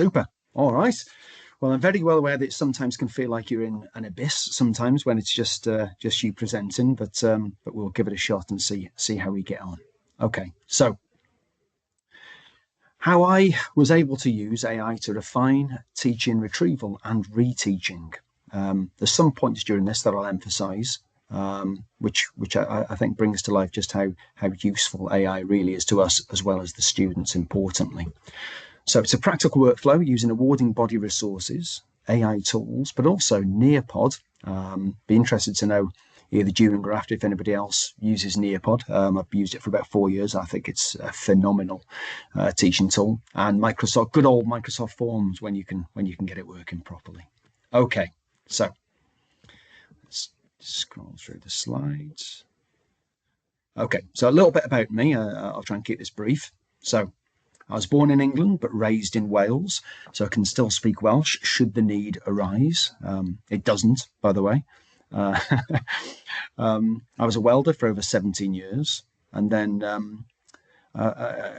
Super. All right. Well, I'm very well aware that it sometimes can feel like you're in an abyss sometimes when it's just you presenting, but we'll give it a shot and see how we get on. Okay. So how I was able to use AI to refine teaching, retrieval, and reteaching. There's some points during this that I'll emphasize, which I think brings to life just how useful AI really is to us as well as the students, importantly. So it's a practical workflow using awarding body resources, AI tools, but also Nearpod. Be interested to know either during or after if anybody else uses Nearpod. I've used it for about 4 years. I think it's a phenomenal teaching tool. And Microsoft, good old Microsoft Forms when you can get it working properly. Okay, so let's scroll through the slides. Okay, so a little bit about me. I'll try and keep this brief. So I was born in England, but raised in Wales, so I can still speak Welsh should the need arise. It doesn't, by the way. I was a welder for over 17 years, and then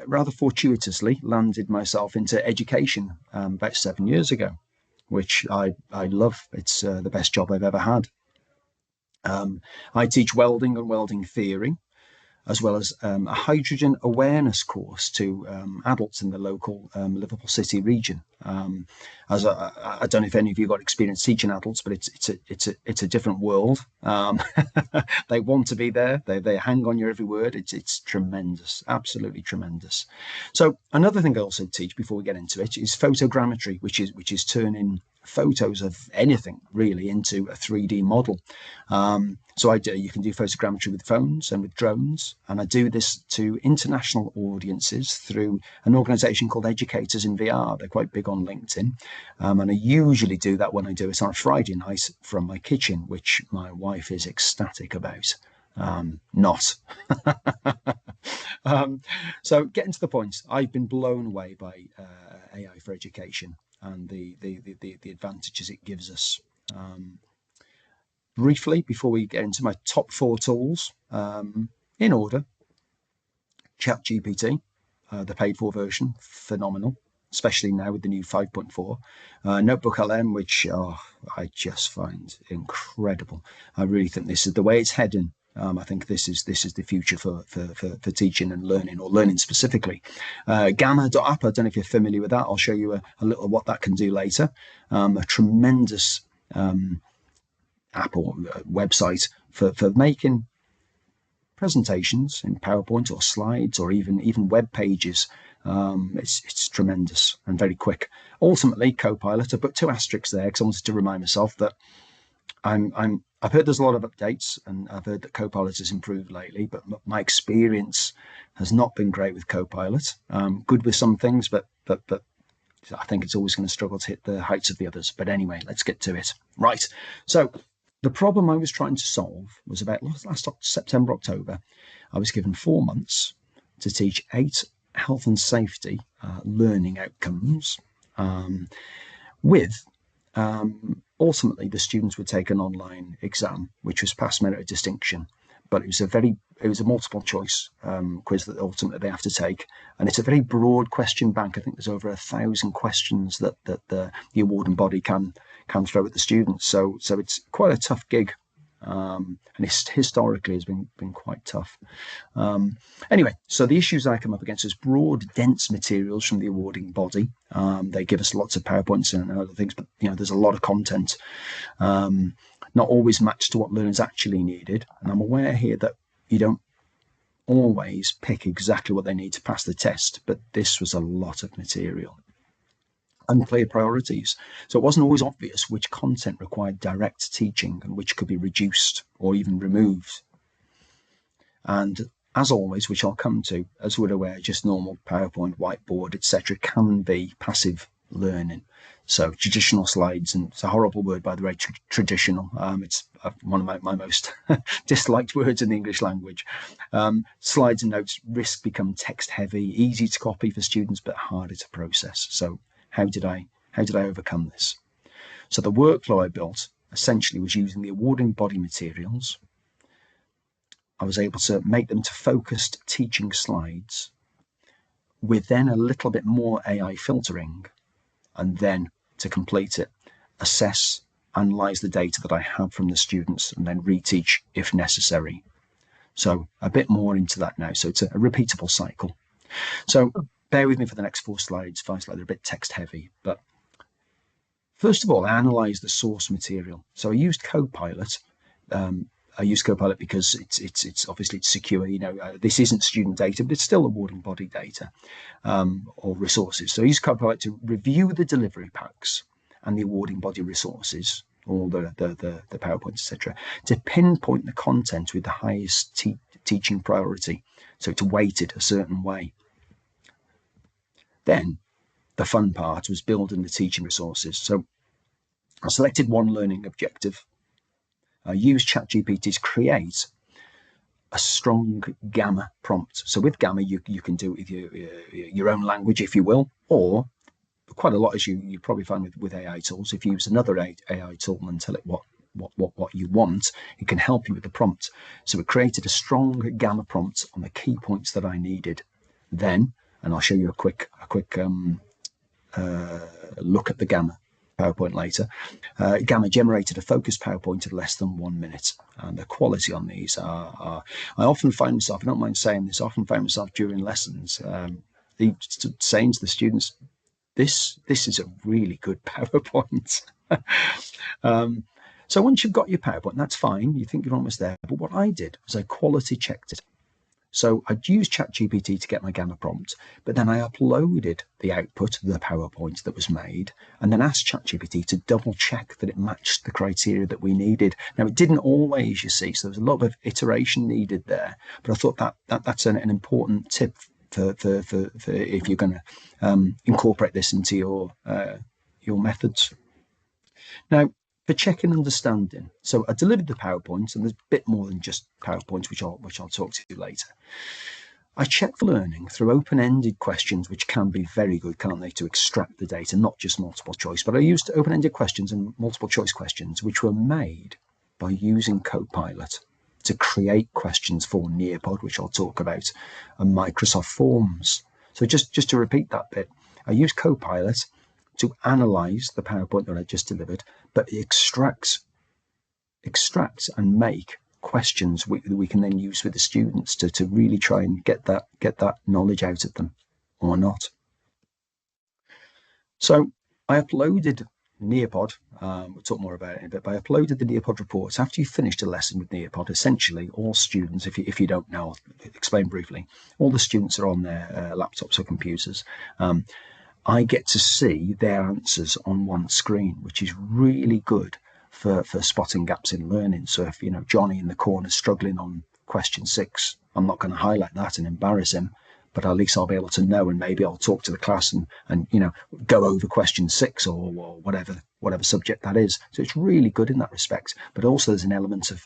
rather fortuitously landed myself into education about 7 years ago, which I love. It's the best job I've ever had. I teach welding and welding theory, as well as a hydrogen awareness course to adults in the local Liverpool City region. As I don't know if any of you got experience teaching adults, but it's a different world. They want to be there. They hang on your every word. It's tremendous, absolutely tremendous. So another thing I also teach before we get into it is photogrammetry, which is turning photos of anything really into a 3D model. So you can do photogrammetry with phones and with drones, and I do this to international audiences through an organization called Educators in VR. They're quite big on LinkedIn, and I usually do that when I do it on a Friday night from my kitchen, which my wife is ecstatic about. Not. So getting to the point, I've been blown away by AI for education and the advantages it gives us. Briefly, before we get into my top 4 tools, in order, ChatGPT, the paid for version, phenomenal, especially now with the new 5.4. Notebook LM, which I just find incredible. I really think this is the way it's heading. I think this is the future for teaching and learning, or learning specifically. Gamma.app, I don't know if you're familiar with that. I'll show you a little what that can do later. A tremendous app or website for making presentations in PowerPoint or slides or even web pages. It's tremendous and very quick. Ultimately, Copilot, I put 2 asterisks there because I wanted to remind myself that I've heard there's a lot of updates, and I've heard that Copilot has improved lately, but my experience has not been great with Copilot. Good with some things, but I think it's always going to struggle to hit the heights of the others. But anyway, let's get to it. Right. So the problem I was trying to solve was about last September, October. I was given 4 months to teach 8 health and safety learning outcomes with ultimately the students would take an online exam, which was pass, merit, or distinction. But it was a multiple choice quiz that ultimately they have to take, and it's a very broad question bank. I think there's over 1,000 questions that the awarding body can throw at the students. So it's quite a tough gig, and historically has been quite tough. Anyway, so the issues I come up against is broad, dense materials from the awarding body. They give us lots of PowerPoints and other things, but there's a lot of content. Not always matched to what learners actually needed. And I'm aware here that you don't always pick exactly what they need to pass the test, but this was a lot of material. Unclear priorities. So it wasn't always obvious which content required direct teaching and which could be reduced or even removed. And as always, which I'll come to, as we're aware, just normal PowerPoint, whiteboard, etc., can be passive learning. So traditional slides, and it's a horrible word, by the way, traditional. It's one of my most disliked words in the English language. Slides and notes risk become text heavy, easy to copy for students, but harder to process. So how did I overcome this? So the workflow I built essentially was using the awarding body materials. I was able to make them to focused teaching slides with then a little bit more AI filtering and then to complete it, assess, analyse the data that I have from the students, and then reteach if necessary. So a bit more into that now. So it's a repeatable cycle. So bear with me for the next 5 slides. They're a bit text heavy, but first of all, I analysed the source material. So I used Copilot. I use Copilot because it's obviously it's secure. This isn't student data, but it's still awarding body data or resources. So I use Copilot to review the delivery packs and the awarding body resources, all the PowerPoints, etc., to pinpoint the content with the highest teaching priority. So it's weighted a certain way. Then the fun part was building the teaching resources. So I selected one learning objective. I used ChatGPT to create a strong Gamma prompt. So with Gamma, you can do it with your own language, if you will, or quite a lot, as you probably find with AI tools. If you use another AI tool and tell it what you want, it can help you with the prompt. So it created a strong Gamma prompt on the key points that I needed. Then, and I'll show you a quick look at the Gamma PowerPoint later. Gamma generated a focused PowerPoint in less than 1 minute, and the quality on these are I often find myself, I don't mind saying this, I often find myself during lessons saying to the students, this is a really good PowerPoint. So once you've got your PowerPoint, that's fine, you think you're almost there, but what I did was I quality checked it. So I'd used ChatGPT to get my Gamma prompt, but then I uploaded the output, the PowerPoint that was made, and then asked ChatGPT to double check that it matched the criteria that we needed. Now, it didn't always, you see, so there was a lot of iteration needed there, but I thought that's an important tip for if you're going to incorporate this into your methods. Now, for checking understanding, so I delivered the PowerPoint, and there's a bit more than just PowerPoints, which I'll talk to you later. I checked the learning through open-ended questions, which can be very good, can't they, to extract the data, not just multiple choice. But I used open-ended questions and multiple choice questions, which were made by using Copilot to create questions for Nearpod, which I'll talk about, and Microsoft Forms. So just to repeat that bit, I used Copilot to analyze the PowerPoint that I just delivered, but it extracts and make questions we can then use with the students to really try and get that knowledge out of them or not. So I uploaded Nearpod, we'll talk more about it in a bit, but I uploaded the Nearpod reports. After you finished a lesson with Nearpod, essentially all students, if you don't know, I'll explain briefly, all the students are on their laptops or computers. I get to see their answers on one screen, which is really good for spotting gaps in learning. So if, Johnny in the corner is struggling on question 6, I'm not going to highlight that and embarrass him, but at least I'll be able to know, and maybe I'll talk to the class and go over question 6 or whatever subject that is. So it's really good in that respect. But also there's an element of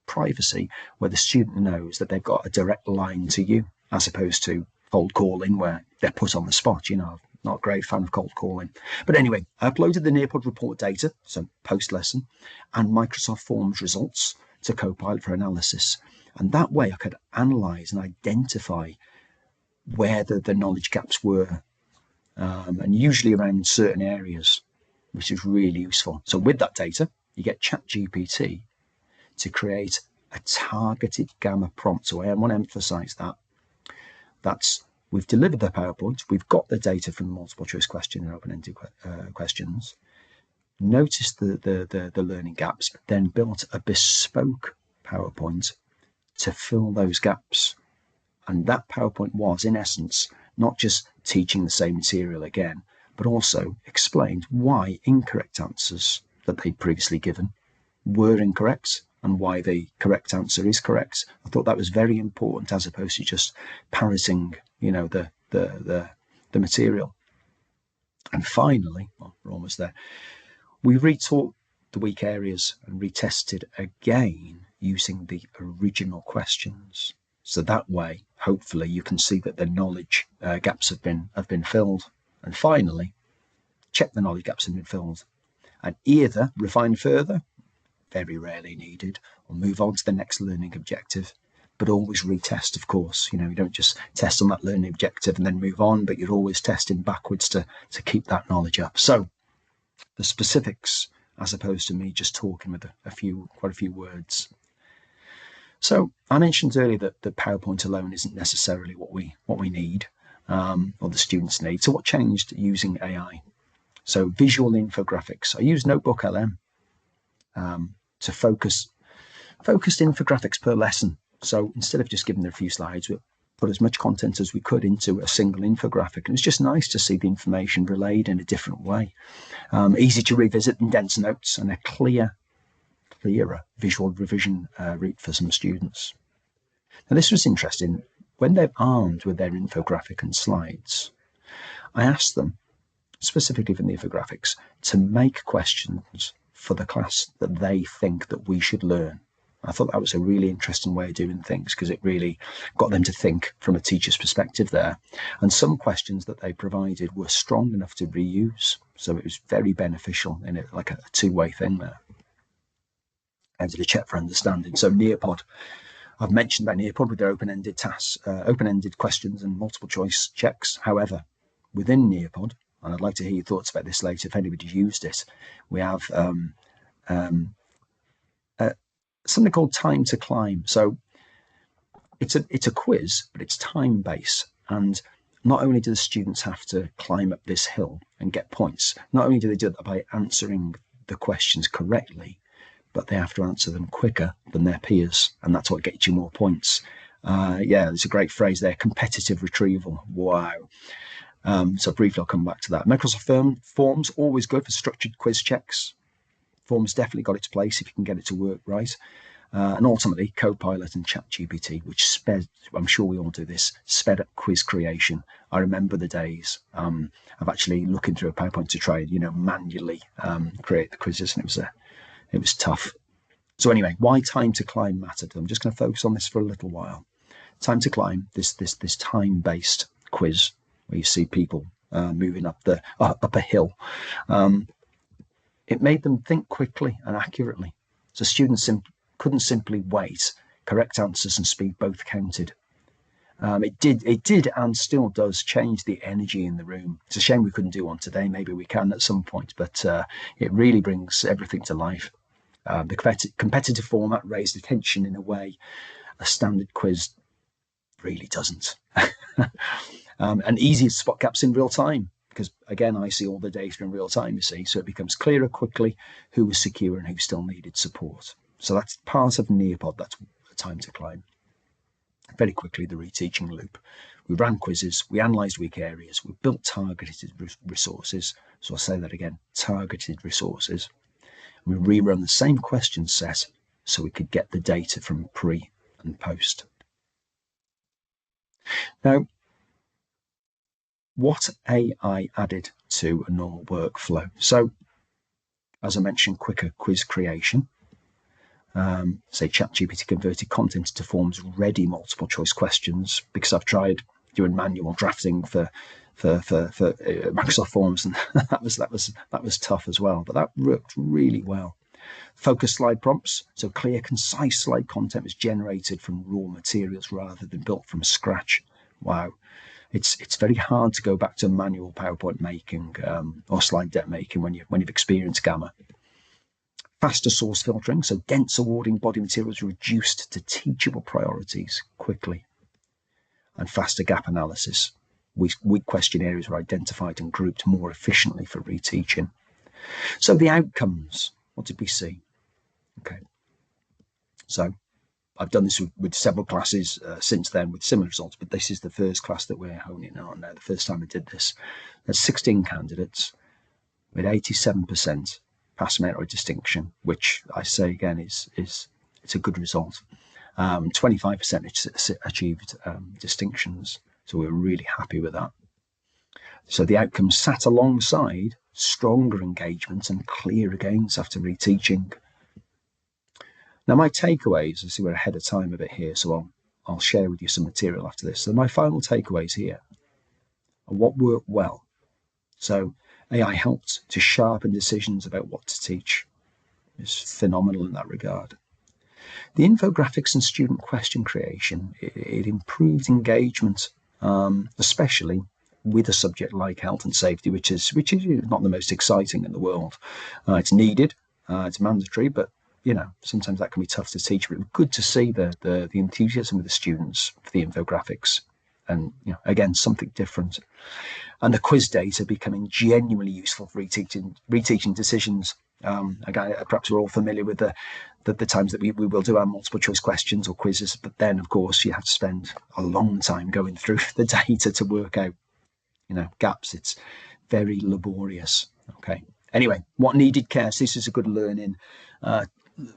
privacy where the student knows that they've got a direct line to you, as opposed to cold calling where they're put on the spot. Not a great fan of cold calling. But anyway, I uploaded the Nearpod report data, so post-lesson, and Microsoft Forms results to Copilot for analysis. And that way I could analyse and identify where the knowledge gaps were, and usually around certain areas, which is really useful. So with that data, you get ChatGPT to create a targeted Gamma prompt. So I want to emphasise that's we've delivered the PowerPoint, we've got the data from the multiple choice question and open-ended questions, noticed the learning gaps, then built a bespoke PowerPoint to fill those gaps. And that PowerPoint was, in essence, not just teaching the same material again, but also explained why incorrect answers that they'd previously given were incorrect and why the correct answer is correct. I thought that was very important, as opposed to just parroting, the material. And finally, we're almost there, we retaught the weak areas and retested again using the original questions. So that way, hopefully, you can see that the knowledge gaps have been filled. And finally, check the knowledge gaps have been filled, and either refine further, very rarely needed, or move on to the next learning objective. but always retest, of course. You don't just test on that learning objective and then move on, but you're always testing backwards to keep that knowledge up. So the specifics, as opposed to me just talking with quite a few words. So I mentioned earlier that the PowerPoint alone isn't necessarily what we need, or the students need. So what changed using AI? So visual infographics. I use Notebook LM to focused infographics per lesson. So instead of just giving them a few slides, we put as much content as we could into a single infographic. And it's just nice to see the information relayed in a different way. Easy to revisit in dense notes, and a clearer visual revision route for some students. Now, this was interesting. When they're armed with their infographic and slides, I asked them, specifically from the infographics, to make questions for the class that they think that we should learn. I thought that was a really interesting way of doing things, because it really got them to think from a teacher's perspective there. And some questions that they provided were strong enough to reuse. So it was very beneficial in it, like a two-way thing there. I did a check for understanding. So Nearpod, I've mentioned about Nearpod with their open-ended tasks, open-ended questions and multiple choice checks. However, within Nearpod, and I'd like to hear your thoughts about this later if anybody's used it, we have something called time to climb. So it's a quiz, but it's time-based. And not only do the students have to climb up this hill and get points, not only do they do that by answering the questions correctly, but they have to answer them quicker than their peers, and that's what gets you more points. There's a great phrase there, competitive retrieval. Wow. So briefly, I'll come back to that. Microsoft Forms, always good for structured quiz checks. Forms definitely got its place if you can get it to work right. And ultimately, Copilot and ChatGPT, which sped, I'm sure we all do this, sped up quiz creation. I remember the days of actually looking through a PowerPoint to try and, manually create the quizzes, and it was tough. So anyway, why time to climb mattered? I'm just going to focus on this for a little while. Time to climb, this time-based quiz where you see people moving up a hill. It made them think quickly and accurately. So students couldn't simply wait. Correct answers and speed both counted. It did and still does change the energy in the room. It's a shame we couldn't do one today. Maybe we can at some point, but it really brings everything to life. The competitive format raised attention in a way a standard quiz really doesn't. And easy to spot gaps in real time, because again, I see all the data in real time, you see, so it becomes clearer quickly who was secure and who still needed support. So that's part of Nearpod, that's time to climb. Very quickly, the reteaching loop. We ran quizzes, we analysed weak areas, we built targeted resources. So I'll say that again, targeted resources. We rerun the same question set so we could get the data from pre and post. Now, what AI added to a normal workflow? So, as I mentioned, quicker quiz creation. Say ChatGPT converted content into forms ready multiple choice questions, because I've tried doing manual drafting for Microsoft Forms, and that was tough as well. But that worked really well. Focused slide prompts, so clear, concise slide content was generated from raw materials rather than built from scratch. Wow. It's very hard to go back to manual PowerPoint making or slide deck making when you've experienced Gamma. Faster source filtering, so dense awarding body materials reduced to teachable priorities quickly. And faster gap analysis. Weak question areas were identified and grouped more efficiently for reteaching. So the outcomes, what did we see? Okay. So I've done this with several classes since then with similar results, but this is the first class that we're honing in on now, the first time I did this. There's 16 candidates with 87% pass, merit or distinction, which I say again is it's a good result. 25% achieved distinctions, so we were really happy with that. So the outcomes sat alongside stronger engagement and clearer gains after reteaching. Now, my takeaways, I see we're ahead of time a bit here, so I'll share with you some material after this. So my final takeaways here are what worked well. So AI helped to sharpen decisions about what to teach. It's phenomenal in that regard. The infographics and student question creation, it improved engagement, especially with a subject like health and safety, which is not the most exciting in the world. It's needed, it's mandatory, but sometimes that can be tough to teach. But it was good to see the enthusiasm of the students for the infographics, and again, something different. And the quiz data becoming genuinely useful for reteaching decisions. Again, perhaps we're all familiar with the times that we will do our multiple choice questions or quizzes, but then of course you have to spend a long time going through the data to work out gaps. It's very laborious. Okay. Anyway, what needed care? So this is a good learning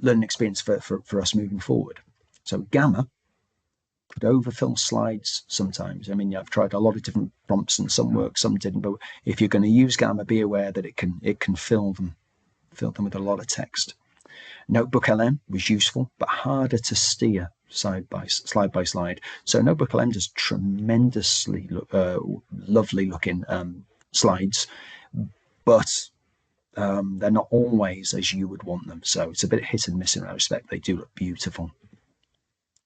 experience for us moving forward. So Gamma could overfill slides sometimes. I mean, I've tried a lot of different prompts, and some work, some didn't. But if you're going to use Gamma, be aware that it can fill them with a lot of text. Notebook LM was useful, but harder to steer slide by slide. So Notebook LM does tremendously lovely looking slides, but they're not always as you would want them. So it's a bit hit and miss in that respect. They do look beautiful.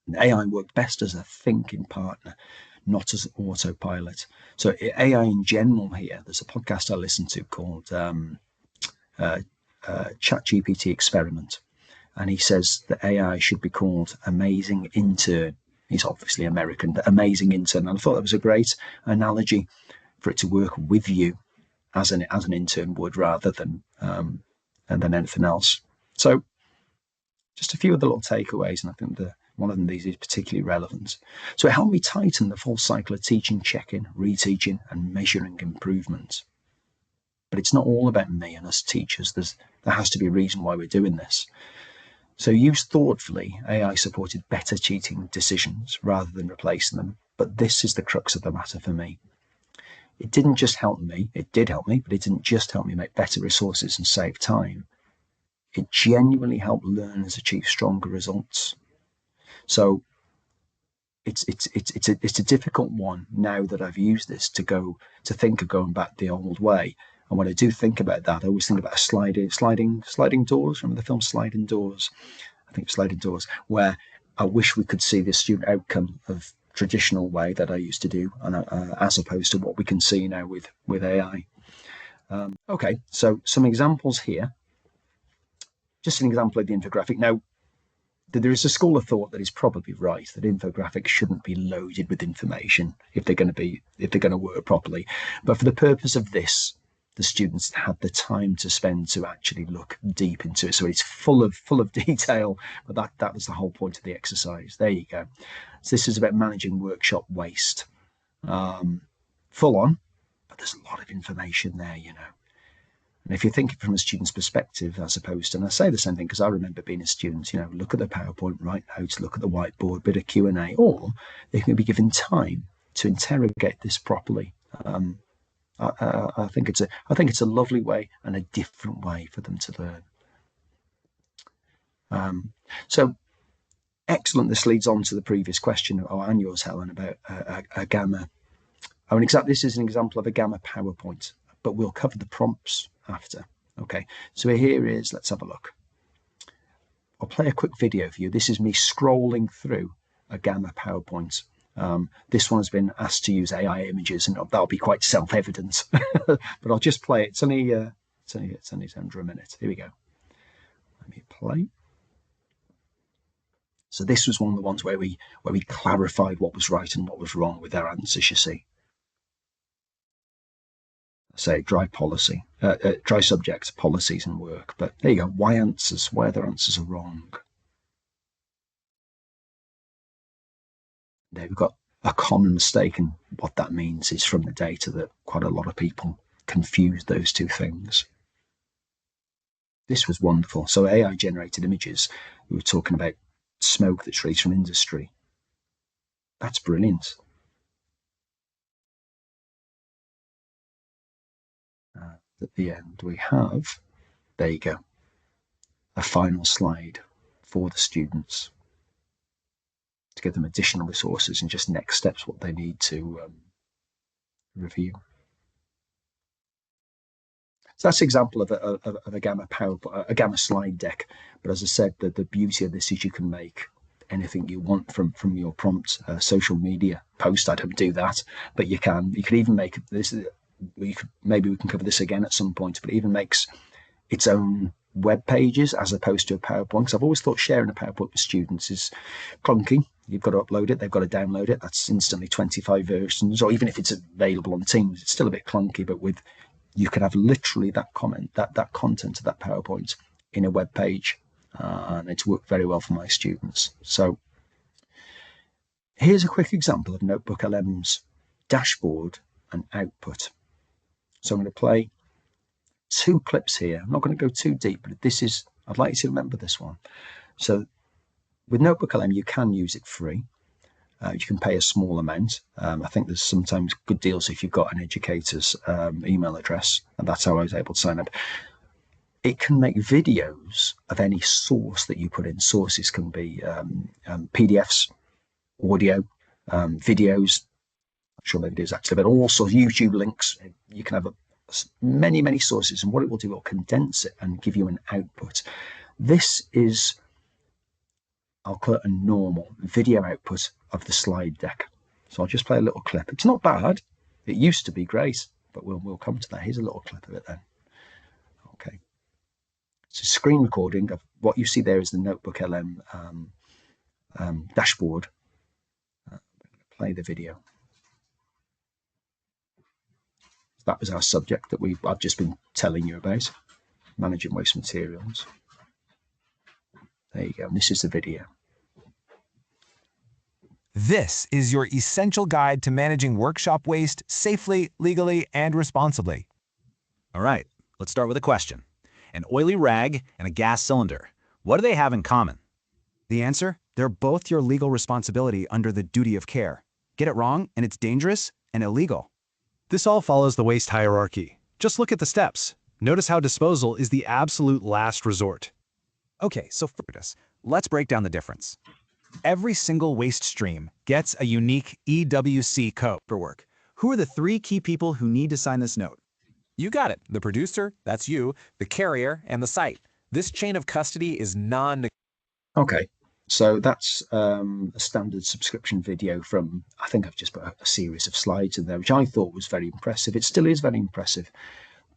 And AI worked best as a thinking partner, not as an autopilot. So AI in general here, there's a podcast I listen to called ChatGPT Experiment. And he says that AI should be called Amazing Intern. He's obviously American, but Amazing Intern. And I thought that was a great analogy for it to work with you as an intern would, rather than anything else. So just a few of the little takeaways, and I think one of them these is particularly relevant. So it helped me tighten the full cycle of teaching, checking, reteaching, and measuring improvement. But it's not all about me and us teachers. There has to be a reason why we're doing this. So used thoughtfully, AI supported better cheating decisions rather than replacing them. But this is the crux of the matter for me. It didn't just help me. It did help me, but it didn't just help me make better resources and save time. It genuinely helped learners achieve stronger results. So it's a difficult one now that I've used this to think of going back the old way. And when I do think about that, I always think about sliding doors. Remember the film Sliding Doors? I think Sliding Doors, where I wish we could see the student outcome of traditional way that I used to do, and as opposed to what we can see now with AI. Okay, so some examples here. Just an example of the infographic. Now, there is a school of thought that is probably right, that infographics shouldn't be loaded with information if they're going to work properly. But for the purpose of this, the students had the time to spend to actually look deep into it. So it's full of detail, but that was the whole point of the exercise. There you go. So this is about managing workshop waste. Full on, but there's a lot of information there, And if you're thinking from a student's perspective, as opposed to, and I say the same thing because I remember being a student, look at the PowerPoint, write notes, look at the whiteboard, bit of Q&A, or they can be given time to interrogate this properly. I think it's a lovely way and a different way for them to learn. So excellent. This leads on to the previous question, and yours, Helen, about a Gamma. This is an example of a Gamma PowerPoint, but we'll cover the prompts after. Okay, so let's have a look. I'll play a quick video for you. This is me scrolling through a Gamma PowerPoint. This one has been asked to use AI images, and that'll be quite self-evident. But I'll just play it. It's only under a minute. Here we go. Let me play. So this was one of the ones where we clarified what was right and what was wrong with our answers. You see, say dry subject, policies and work. But there you go. Why other answers are wrong. There we've got a common mistake, and what that means is from the data that quite a lot of people confuse those two things. This was wonderful. So AI generated images. We were talking about smoke that's released from industry. That's brilliant. At the end, we have, there you go, a final slide for the students to give them additional resources and just next steps, what they need to review. So that's an example of a Gamma a Gamma slide deck. But as I said, the beauty of this is you can make anything you want from your prompt. Social media post, I don't do that, but you could even make this. Maybe we can cover this again at some point, but it even makes its own web pages as opposed to a PowerPoint. Because I've always thought sharing a PowerPoint with students is clunky. You've got to upload it, they've got to download it. That's instantly 25 versions, or even if it's available on Teams, it's still a bit clunky. But you could have literally that content of that PowerPoint in a web page, and it's worked very well for my students. So here's a quick example of Notebook LM's dashboard and output. So I'm going to play 2 clips here. I'm not going to go too deep, but I'd like you to remember this one. So with Notebook LM, you can use it free. You can pay a small amount. I think there's sometimes good deals if you've got an educator's email address, and that's how I was able to sign up. It can make videos of any source that you put in. Sources can be PDFs, audio, videos. I'm sure the videos actually, but also YouTube links. You can have many sources, and what it will do, it will condense it and give you an output. This is, I'll call it a normal video output of the slide deck. So I'll just play a little clip. It's not bad. It used to be great, but we'll come to that. Here's a little clip of it then. Okay. It's a screen recording of what you see there is the Notebook LM dashboard. Play the video. That was our subject that I've just been telling you about, managing waste materials. There you go. And this is the video. This is your essential guide to managing workshop waste safely, legally, and responsibly. All right, let's start with a question. An oily rag and a gas cylinder. What do they have in common? The answer? They're both your legal responsibility under the duty of care. Get it wrong, and it's dangerous and illegal. This all follows the waste hierarchy. Just look at the steps. Notice how disposal is the absolute last resort. Okay, so first, let's break down the difference. Every single waste stream gets a unique EWC code for work. Who are the 3 key people who need to sign this note? You got it. The producer, that's you, the carrier, and the site. This chain of custody is non-negotiable. Okay, so that's a standard subscription video from, I think I've just put a series of slides in there, which I thought was very impressive. It still is very impressive,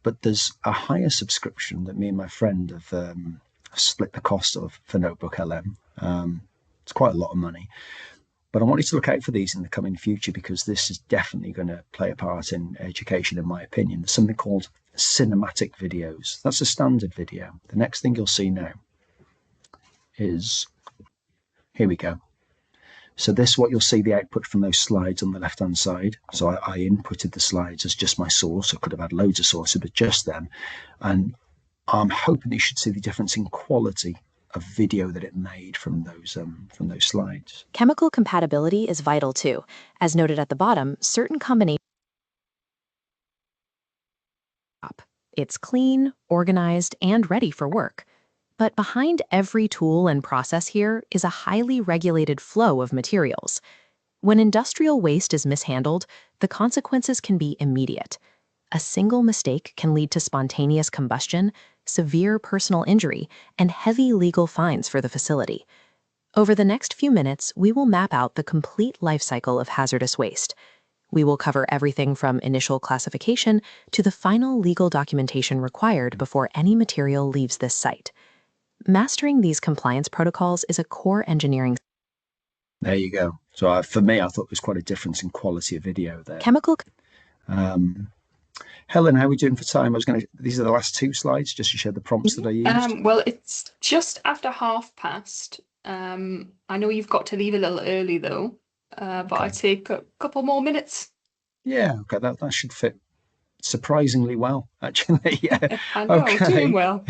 but there's a higher subscription that me and my friend have split the cost of for Notebook LM. It's quite a lot of money, but I want you to look out for these in the coming future, because this is definitely going to play a part in education, in my opinion. There's something called cinematic videos. That's a standard video. The next thing you'll see now is, here we go. So this, what you'll see, the output from those slides on the left-hand side. So I inputted the slides as just my source. I could have had loads of sources, but just them. And I'm hoping you should see the difference in quality of video that it made from those slides. Chemical compatibility is vital too. As noted at the bottom, certain combinations. It's clean, organized, and ready for work. But behind every tool and process here is a highly regulated flow of materials. When industrial waste is mishandled, the consequences can be immediate. A single mistake can lead to spontaneous combustion, severe personal injury, and heavy legal fines for the facility. Over the next few minutes, we will map out the complete life cycle of hazardous waste. We will cover everything from initial classification to the final legal documentation required before any material leaves this site. Mastering these compliance protocols is a core engineering. There you go. So for me, I thought there was quite a difference in quality of video there. Chemical. Helen, how are we doing for time? These are the last 2 slides, just to show the prompts that I used. Well, it's just after past. I know you've got to leave a little early though, but Okay. I'd take a couple more minutes. Yeah, okay, that should fit surprisingly well, actually. Yeah. I know, Okay. doing well.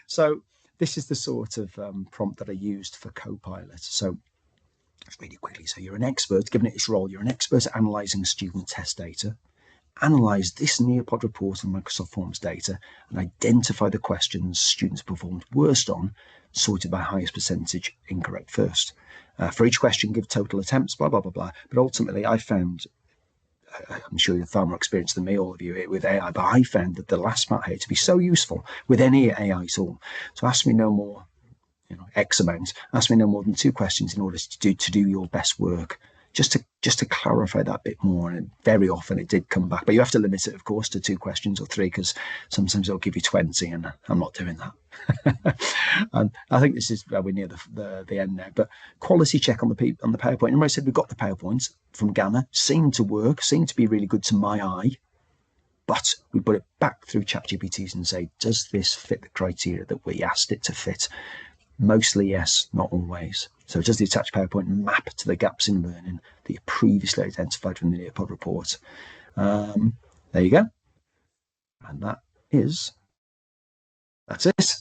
So this is the sort of prompt that I used for Copilot. So just really quickly, so you're an expert, given it its role, you're an expert at analysing student test data. Analyse this Nearpod report and Microsoft Forms data and identify the questions students performed worst on, sorted by highest percentage incorrect first. For each question, give total attempts, blah, blah, blah, blah. But ultimately, I found I'm sure you're far more experienced than me, all of you, with AI, but I found that the last part here to be so useful with any AI tool. So ask me no more, X amount. Ask me no more than 2 questions in order to do your best work. Just to clarify that bit more, and very often it did come back, but you have to limit it, of course, to 2 questions or 3, because sometimes it'll give you 20, and I'm not doing that. And I think this is we're near the end now. But quality check on the PowerPoint. Remember, I said we got the PowerPoint from Gamma, seemed to work, seemed to be really good to my eye, but we put it back through ChatGPTs and say, does this fit the criteria that we asked it to fit? Mostly yes, not always. So does the attached PowerPoint map to the gaps in learning that you previously identified from the Nearpod report? There you go. And that's it.